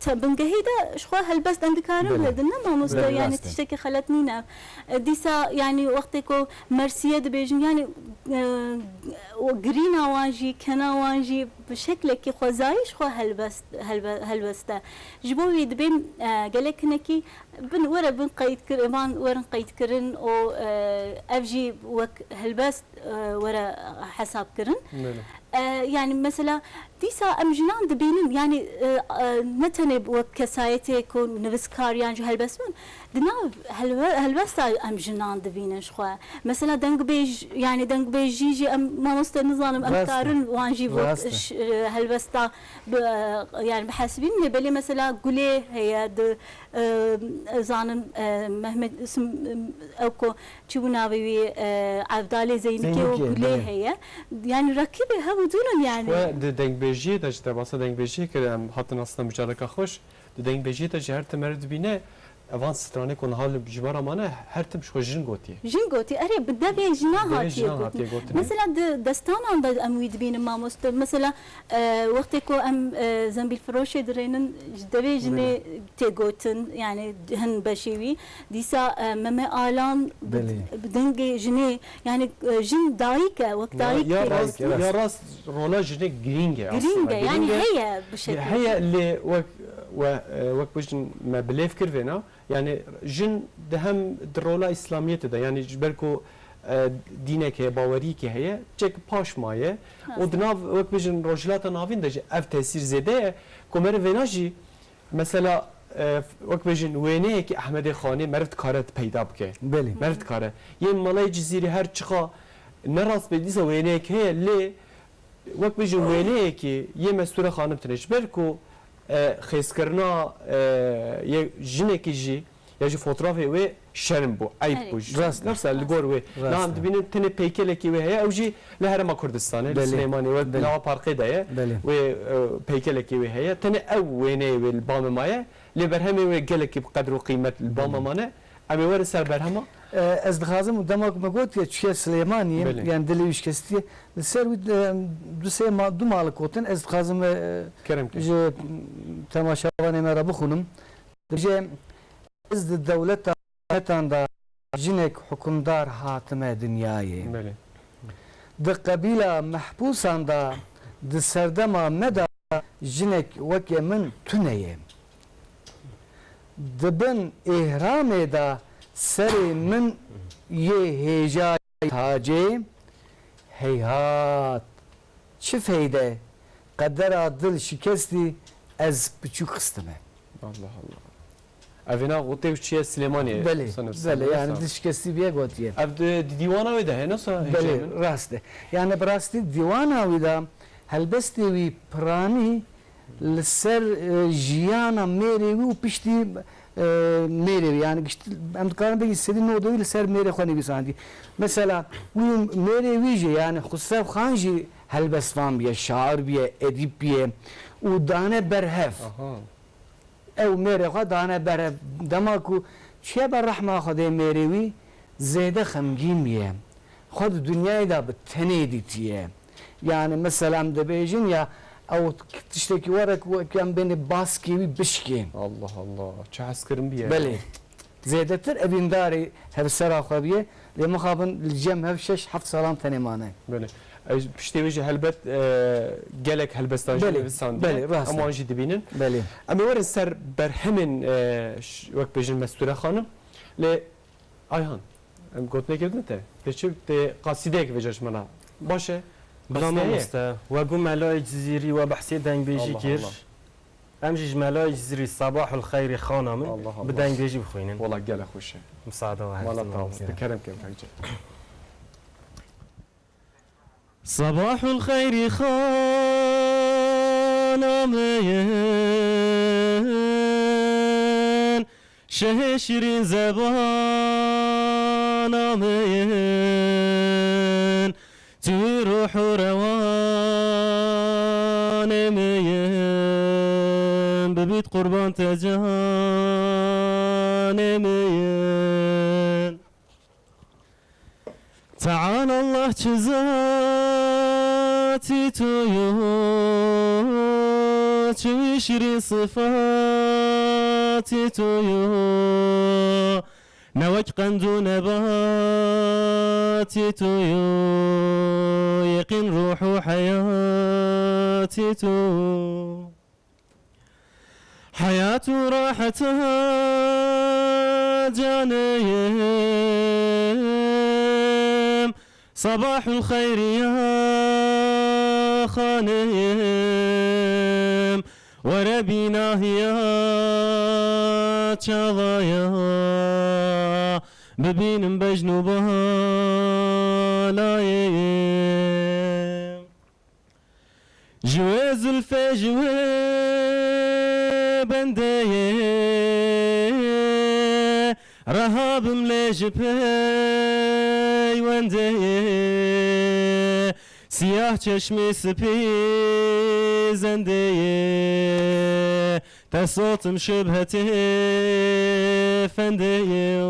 بنجهيدا شخوا هالبس دندكارم لدنا ما مستوى يعني تشتكي خلتنينا ديسا يعني وقتكو مرسية دبيجن يعني وجرينا وانجي كنا وانجي بشكل كي خزاي شخوا هالبس دا جبوي دبين قالك نكي بن ورا بن قيد كرمان ورا قيد كرن او افجي وك هالبس ورا حساب كرن يعني مثلا ديسا ام جنان دبينن يعني نتني وكسايتي يكون نفسكار يعني جو هالبس من دنا هالبس ام جنان دبينن شخوا مثلا دنگ بيج يعني دنگ بيج جيجي ام ما مست نظام امكارن وانجي هالبس يعني بحسبين بلي مثلا قولي هي زانم محمد اسم اوكو تشوناوي عبدالي زينكي وقولي هي يعني ركبي هودون يعني دنگ بيجي دا جدا باسا دنگ بيجي كده حتى ناصنا مجالك خوش دنگ بيجي دا جهر تمرد بينه اوان سترانه كون حال بجبار امانه هر تم شو جن غوتي اري بدبي جنا هاتي مثلا دستان عند امويد بين ما مست مثلا وقتكو ام زنبيل فروشه درينن دبي جني تيغوتن يعني هن بشيوي ديسا مما الان بدنج جني يعني جن دايكه وقت دايكه يا راس رولا جني جرينجه يعني هي بشكل هي اللي وك بجن ما بليف كرفينا يعني جن دهم درولا اسلاميه ده يعني جبركو دينك باوري كي هي تشيك باش مايه ودناف وك بجن روجلات نافين ده اف تاثير زياده كومر فيناجي مثلا وك بجن وينه كي احمد خاني مرد كارت پیدا بكه بله مرد كاره يه مالای جزيره هر چخا نراس بديسه وينه كي لي وك بجن وينه كي يه مسطور خانم تنش بركو خیزکرنا یه جنه کی جی یا جو فوتوغرافی و شرم بو عیب بو نفس الگور و نام دبینیم تنه پیکله کی و هیا او جی لهرم کردستانه سلیمانی و نوا پارقی دایه و پیکله کی و هیا تنه او وینه و البام مایه لبرهمی و گله کی بقدر و قیمت البام مانه امی ور سر برهما از دخازم دماغ مگوت که چیه سلیمانی یعنی دلیوش کستی سر دو سه ما دو مالک وتن از دخازم کرم جو تماشاوانه مرا بخونم جو از دولت تان دا جنک حکمدار حاکم دنیای د قبیله محبوسان دا د سردما مدا جنک وک من تنه دبن إهرام دا سر من يهجا تاجي هيهات شف هيدا قدر دل شكستي از بچو خستمه الله الله اوینا قطعه وچیه سلیمانیه بله بله يعني دل شكستي بيه قوتيه اب دیوانا ویده هنو سا بله راسته يعني براستی دیوانا ویدا هلبستی وی پرانی لسر جیانا میری وی و پشتی میری يعني ام كان بيجي سيدي نودو لسر میری خوني بيساندي مثلا وی میری ویجه يعني خسرو خانجي هلبس فام بيه شاعر بيه ادیب بيه و دانه برهف او میری خوا دانه برهف دماکو چه بر رحمه خدا میری وی زیده خمگین بيه خود دنیای دا بتنی دیتیه يعني مثلا دبيجين يا او تشتكي ورك وكان بين باسكي وبشكي الله الله چه حس کرن بیه بله زيادتر ابن داري هب سرا خبيه لما خابن الجم هب شش حفت سلام تنمانه بله پشتی ویجه هلبت گلک هلبستان بله بله راست اما آنجی دبینن بله اما ورن سر برهمن وقت بیجن مستوره خانم ل آیهان ام گوت نکردن ته چه قصیده که وجهش منا باشه بلام مستا وقو ملاي جزيري وبحسي دنگ بيجي كير امجيج ملاي جزيري صباح الخير خانم بدنگ بيجي بخوينن والله قال خوشه مساعدة واحد والله طاوس تكرم كيف حاجه صباح الخير خانم شه شيرين زبان توی روح و روان میم ببید قربان تجان میم تعال الله چزاتی تویو چوی شیرین صفاتی تویو نوک قند و نباتی تویو يقين روح حياتي تو حياة راحتها جانيم صباح الخير يا خانيم وربينا يا شظايا ببين بجنوبها لايم جواز الفجوة بندية رهاب ملاجبي وندية سياح چشمي سبي زندية تصوت مشبهتي فندية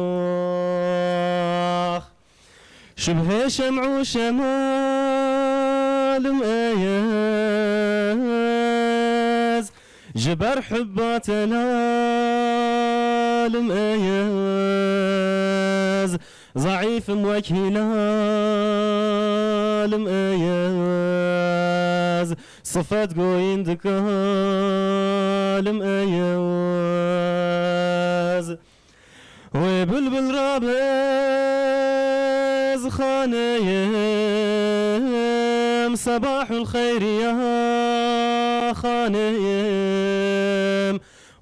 شبه شمع وشمال مأياز جبر حبات لال مأياز ضعيف موكهلال مأياز صفات قوين دكال مأياز وبلبل رابز خانيم صباح الخير يا خانيم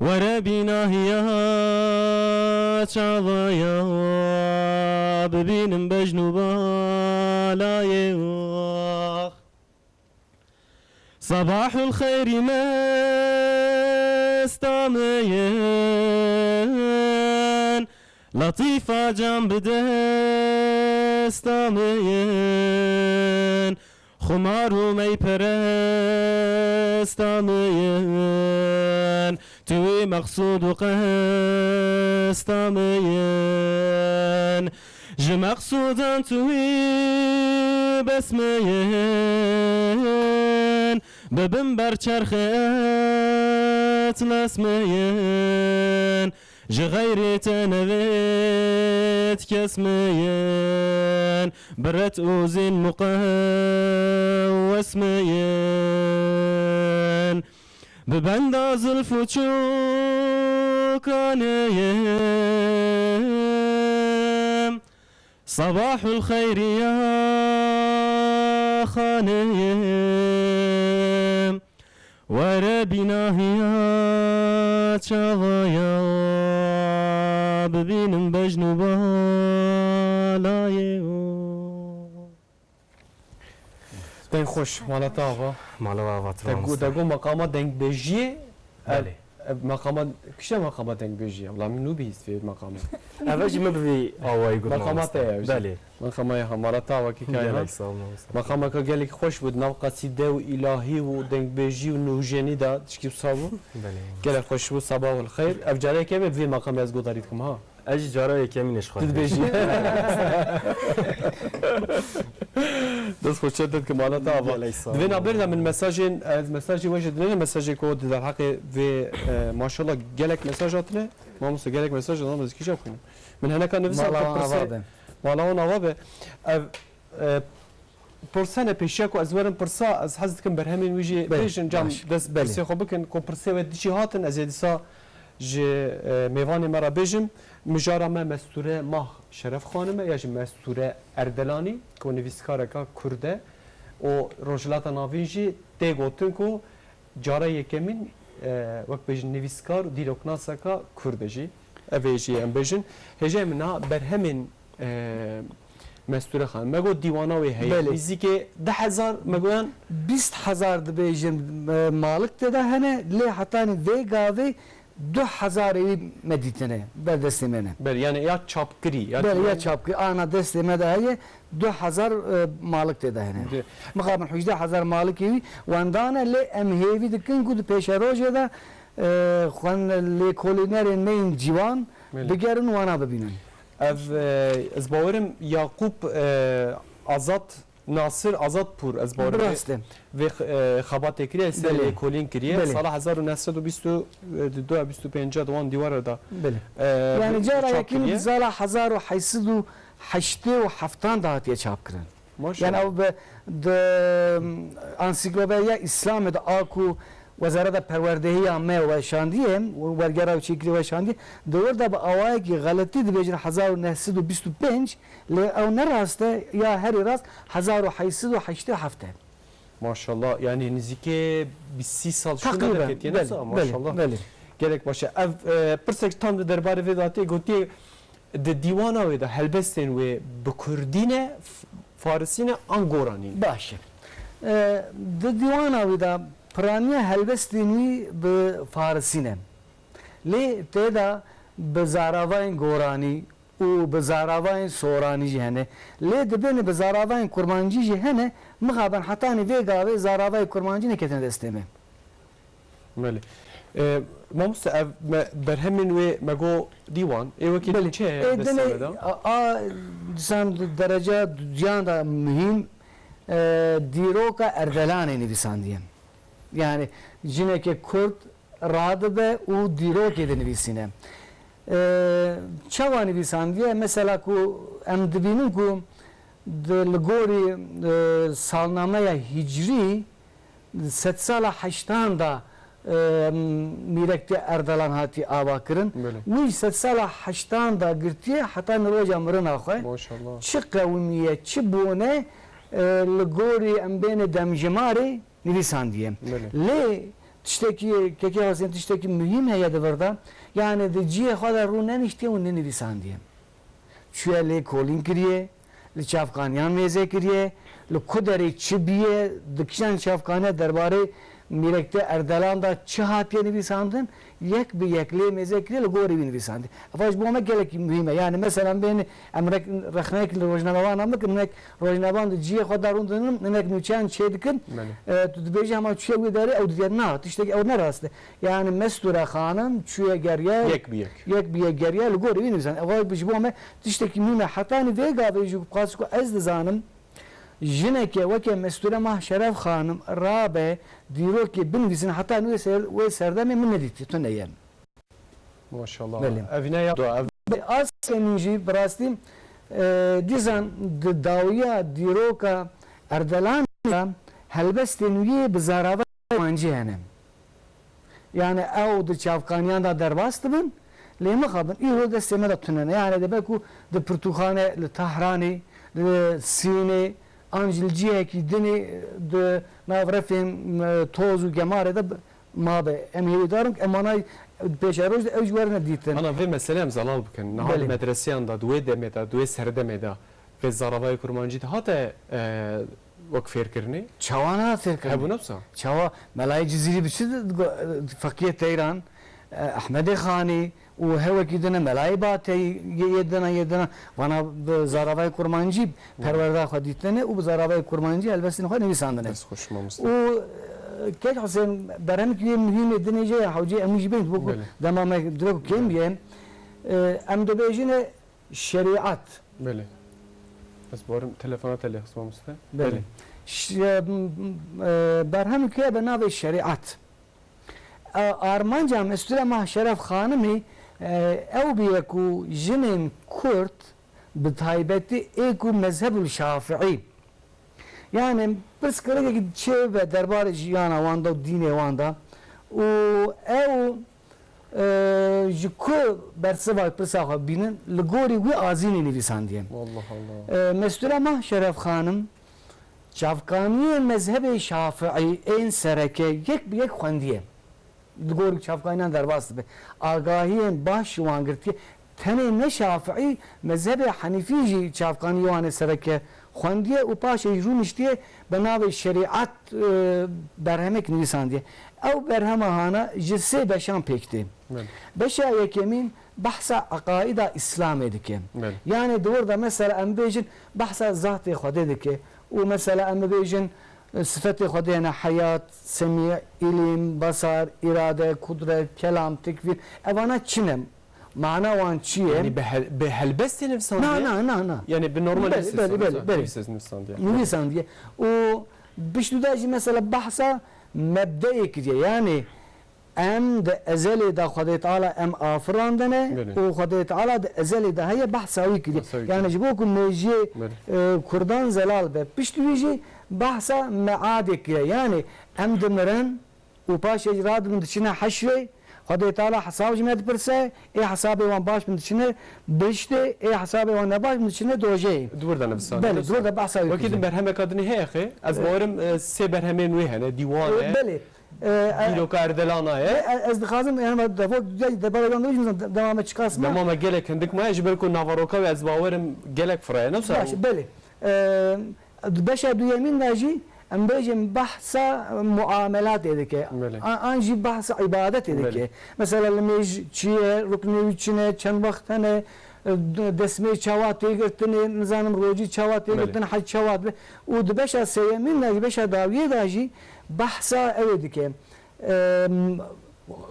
وربينا يا شظايا ببين بجنوبا لا يوخ صباح الخير مستامين لطيفة جنب دستامين خمار ومي پرستامين توي مقصود وقستامين جي مقصودا توي بسمين ببن برچرخت لسمين جي غيري تنبيت كسمين برت اوزين مقوسمين ببند زلف وچوك خانيم صباح الخير يا خانيم وربنا يا çağaya ببینم بجنو بالای دنگ خوش مالت آوا مالا و دگو مقامات دنگ بجی بله مقامات کشه مقامات دنگ بجی والله من نو بیست في مقامات اوج مبوی آوای گود مقامات بله مقامات مالت آوا کی کاینا مقامات که گلی خوش بود نو قصیده و الهی و دنگ بجی و نوجنی دا چکی صابو بله گلی خوش بود صباح الخير افجاره که به مقام از گوداریت کم ها اجی جارا یکمینش خواهد دید بجی دست خوش شدت که مالت آوا دوینا برده من مساجی وجد نه مساجی که در حق و ماشاءالله گلک مساجات نه ما مست گلک مساج دارم از کجا کنیم من هنر کن نویسم مالا اون آوابه پرسانه پیشیا کو از ورم پرسا از حضرت کم برهمین ویجی بیشن جام دست پرسی خوب کن کو پرسی و دیجی هاتن از دیسا ج میوان مرا بیشم مجارا ما مستوره ماه شرف خانمه یا ج مستوره اردلانی کو نویسکاره کا کرده و روجلات ناویجی تی گوتن کو جارا یکمین وقت بیشن نویسکار دیروکناسا کا کرده جی اویجی ام بیشن هجه منا برهمین مستوره خان مگو دیوانه وی هی نزدیک 10,000 مگویان 20,000 دبیجن مالک تدا هنه لی حتانی وی گاوی 2,000 evi meditene berdestemene. بله yani ya çapkiri بله یا çapkı ana desteme dahi 2,000 malık teda hene. Mukabel 18,000 malık evi vandana le emhevi dikin gud peşeroje da xan le kolinerin meyin civan digerin vana bibinen. ev ez bawerim Yakup Azat Nasır Azatpur ez bawerim Draste. ve xabat ekriye sel kolin kiriye sala 1925 دوان دیوار da بله. Yani cara yakin zala 1808 haftan dağıtıya çap kırın. Yani o de ansiklopediya İslam'da aku وزارت پروردهی عامه و شاندیه ورگرا و چیکری و شاندی دور دا با آوایی که غلطی دی بجن 1925 لی او نراسته یا هری راست 1807 maşallah yani nizike bir 6 sal şuna takriben da ketiyene maşallah بله gerek başa ev persek tam da derbarı ve dati gotiye de divana ve da helbesten ve bu kurdine farisine angorani باشه د دیوان او دا پرانیه هلبستینی به فارسینه لی تیدا به زاراوین گورانی و به زاراوین سورانی جهنه لی دبین به زاراوین کرمانجی جهنه مخابن حتانی ویگا و زاراوین کرمانجی نکتن دستمه بله ماموس ev berhemin ve mego divan evaki çe دنه دیسان درجه جان da mühim دیروکا اردلانه نویسان دیم yani jineke Kürt radıbe u diroke de nivîsine. Çava nivîsan diye mesela ku em dibînin ku li gorî salnameya hicrî set sala heştan da mirekte Erdoğan hati ava kirin. Wî set sala heştan da girtiye heta roja mirina xwe. Maşallah. Çi qewmiye çi bûne li gorî em bêne demjimarê nivîsan diye. Lê tiştekî kekê hasên tiştekî mühim heye di virda yani di ciyê xwe de rû nenîştiye û nenivîsan diye. Çuya lê kolîn kiriye, li çavkaniyan mêze kiriye, li ku derê çi biye, dikişan çavkaniya derbarê mirekte Erdoğan da çi hatiye nivîsandin, yek bi yek lê mêze kiriye li gorî wî nivîsandî. Ev ji bo me gelekî mühim e. Yani mesela bên em rexneyek li rojnamevan bikin, nek rojnamevan di ciyê xwe de rûn dinin, nek nûçeyan çê dikin, tu dibêjî hema çuya wî derê ew didiye na, tiştekî ew nerast e. Yani Mesture xanim çuya geriye, yek bi yek geriye li gorî wî nivîsandî. Ev ji bo me tiştekî mühim e. Hetanî vê gavê jî qas ku ez dizanim jineke weke Mesture mah Şeref xanim rabe dîrokê binivîsin heta wê serdemê min nedîtî tu neyem. Maşallah. Bele. Evine yaptı. Askenî jî bi rastî dîzan di dawiya dîroka Erdoğan helbestên wî bi zarava mancî hene. Yani ew di çavkaniyan da derbas dibin لێ مەخابن ئیرۆ دەستێمە دە تونەنە یانە دەبێت و دە پرتوخانە لە تاهرانی سینێ ئەنجلجیەکی دنێ ناوڕەفێن تۆز و گەمارێدە مابێ ئەم هێویدارم ئەمانای پێشەڕۆژ ئەو جوارە دیتن ئەنا vê meseleyem zelal bikin niha li medreseyan da duê demê da duê serdemê da vê zaravayê kurmancî de hate wek fêrkirinê çawana fêrkir hebûne wisa çawa melayê cizîrî biçi Fakiyê Teyran Ehmedê Xanî û hewekî dine melayê batê yedina wana bi zaravayê kurmancî perwerda xwe dîtine û bi zaravayê kurmancî helbestên xwe nivîsandine dest xoş mamoste û kek Hüseyin berhemik yê mühîmê dinêje hewcê em jî bên bu demame direk kêm ye em dibêjine şeriat belê ez barim telefona te lê xist mamoste belê berhemik ye bi navê şeriat armanca Mesture Mah Şeref Xanimî ew bûye ku jinên Kurd bi taybetî ê ku mezhebul Şafiî yani pirsgirêkekî çê ve derbarê jiyana wan da û dînê wan da û ew ji ku bersiva pirsa xwe bînin li gorî wî azînê nivîsandiye Allah Allah Mesture Mah Şeref Xanim çavkaniyê mezhebê Şafiî ên sereke yek bi yek xwendiye li gorî çavkaniyan derbas dibe agahiyên baş wan girtiye tenê ne Şafiî mezhebê Henîfî jî çavkaniyê wan ê sereke xwendiye û paşê rû niştiye bi navê şeriat berhemek nivîsandiye ew berhema hana ji sê beşan pêk tê beşa yekemîn behsa eqaîda İslamê dike yani dewr da mesela em bêjin behsa zatê Xwedê dike û mesela em bêjin sıfetê Xwedê hene heyat, semî, îlim, basar, irade, kudret, kelam, tekvîr evana çi ne mana wan çi ye yani bi helbestê nivîsandiye na yani bi normal nivîsandiye nivîsandiye û biştuda jî mesela behsa mebdeyê kiriye yani em de ezelê da Xwedê Teala em afirandine û Xwedê Teala de ezelê de heye behsa wî kiriye yani ji bo ku mêjiyê Kurdan zelal be piştî wî jî behsa meadê kiriye yani em dimirin û paşê jî radibin diçine heşrê Xwedê Teala hesab ji me dipirse ê hesabê wan baş bin diçine biştê ê hesabê wan nebaş bin diçine dojeyê duwar da nivîsandiye belê duwar da behsa wî wekî din berhemeka dinê heye xê ez bawerim sê berhemên wê hene dîwan e belê dîroka erdelana ye ez dixwazim yani debaregan devamê çıkarsın Demama gelek hindik maya ji ber ku navaroka ve ez bawerim gelek firaya ne baş belê beşa duyemîn de jî em bêjin behsa muamelatê dike an jî behsa ibadetê dike mesela li mêj çi ye ruknê wî çi ne çend wext hene destmê çawa têgirtinê nizanim rojî çawa têgirtin hed çawa û di beşa sêyemîn de jî beşa dawiyê de jî behsa ew dike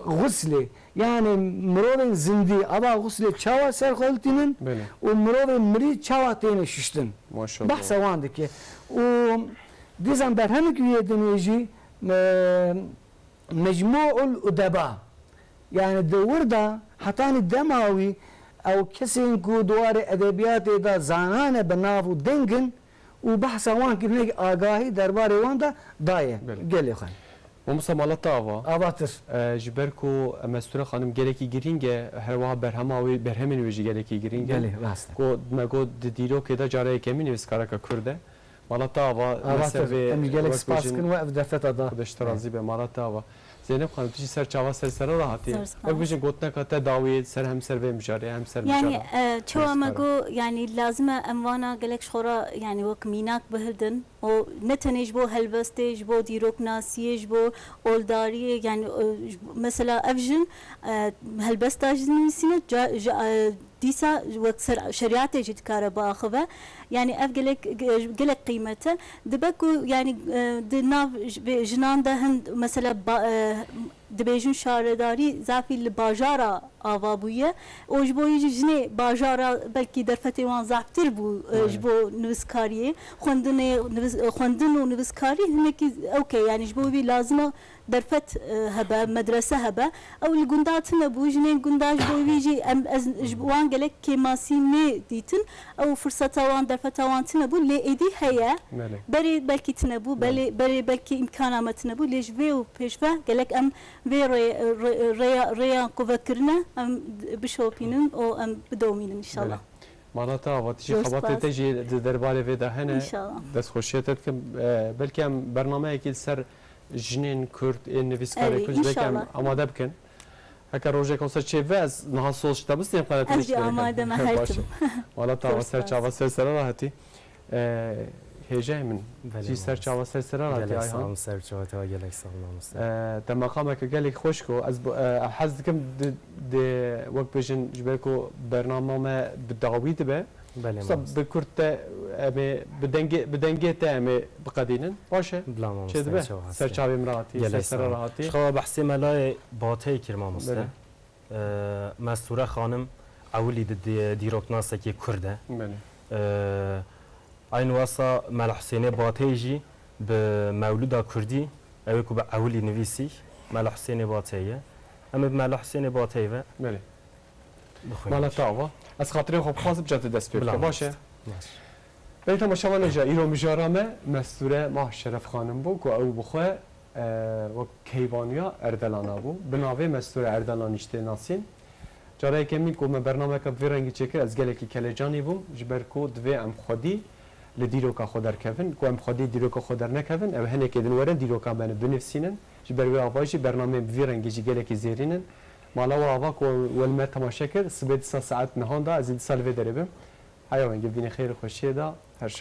guslê yani mirovên zindî ava guslê çawa ser xeltînin û mirovên mirî çawa têne şiştin behsa wan dike û dîzan berhemekî wê dinê jî mecmuul udeba yani di wir da hetanî dema wî ew kesên ku dwarê edebiyatê da zanane bi nav û dengin û behsa wan kirinekî agahî derbarê wan da daye gelê xwe Mamoste malata ava avatir ji ber ku Mesture Xanim gelekî girîng e her wiha berhema wê berhemên wê jî gelekî girîng e ku me got di dîrokê de cara yekemîn nivîskareka Kurd e malata ava em gelek spas kin we ev defeta da deşte razî be malata ava Zeynep Xanim tu jî ser çava ser sera rahatiye ev bijin gotneka te dawî ser hem ser vê mijarê hem ser yani çoğu mego yani lazım em vana gelek şora yani wek minak bihildin o ne tenê ji bo helbestê ji bo dîroknasiyê ji bo oldariyê yani mesela ev jin helbesta jî nivîsîne dîsa wek şeriatê jî dikare biaxive yani ev gelek qîmete dibe ku yani di nav jinan de hin mesela dibêjin şaredarî zafî li bajara ava bûye o ji bo jî jinê bajara belkî derfetê wan zaftir bû ji bo nivîskariyê xwendin û nivîskarî hinekî okey yani ji bo wî lazim e درفت هبه مدرسه هبه او الجنداتنا بوجنين جنداج بويجي ام از جوان قالك كيماسي مي ديتن او فرصه وان درفت وان تنبو لي ايدي هيا بري بلكي تنبو بري بلكي امكانات تنبو ليش فيو بيشفا قالك ام في ريا كوفكرنا ام بشوبينن او ام بدومين ان شاء الله مالتا وقتی خبرت تجی درباره ویدا هنه ان شاء الله دست خوشیت کم بلکه هم برنامه کی سر جنین کرد این نویسکاری أي، کنج إن بلکه شاء هم الله. آماده بکن هکر روزه کنسر چه وز نه سوش تبست نیم قنات أجي آماده ما هرتم. مالتا و سر چاوا سر سر راحتی هیجه من بله، جی سر چاوا سر سر راحتی گلک آیا سلام سر چهات ها گلک سلام سر در مقامه که گلی خوش کو از حز کم د وقت بجن جبرکو برنامه ما بدعویت به بله صب بكرت بدنجي تامي بقدينن باشه بلا ما چه دبه سرچاوی مراتي گلک سر سلام راحتي شخوا بحثی ملای باته کرما مسته بله. مستوره خانم اولی دیروکناسه که کرده بله این واسه مل حسینی باته جی به مولودا کردی اوی که به اولی نویسی مل حسینی باته اما به مل حسینی باته و بله بخویم مالا تاوا از خاطر خوب خاص بجات دست بلا بید باشه بله تماشا نجا ایرو مجارمه مستوره ماه شرف خانم بو که او بخواه و کیوانیا اردلانا بو بناوه مستوره اردلان اشته ناسین جاره کمی که من برنامه که ویرنگی چکر از گله که کلجانی بوم جبر کو دوی ام خودی لدیرو که خودر کفن که ام خودی دیرو که خودر نکفن او هنه که دنورن دیرو که من بنفسینن جبر وی آوازی برنامه ویرنگی جی گله که زیرینن مالا و آوا که ولمه تماشا کرد سبید ساعت نهان دا از این سال وی دربم حیوان گبینی خیر خوشیه دا هر شب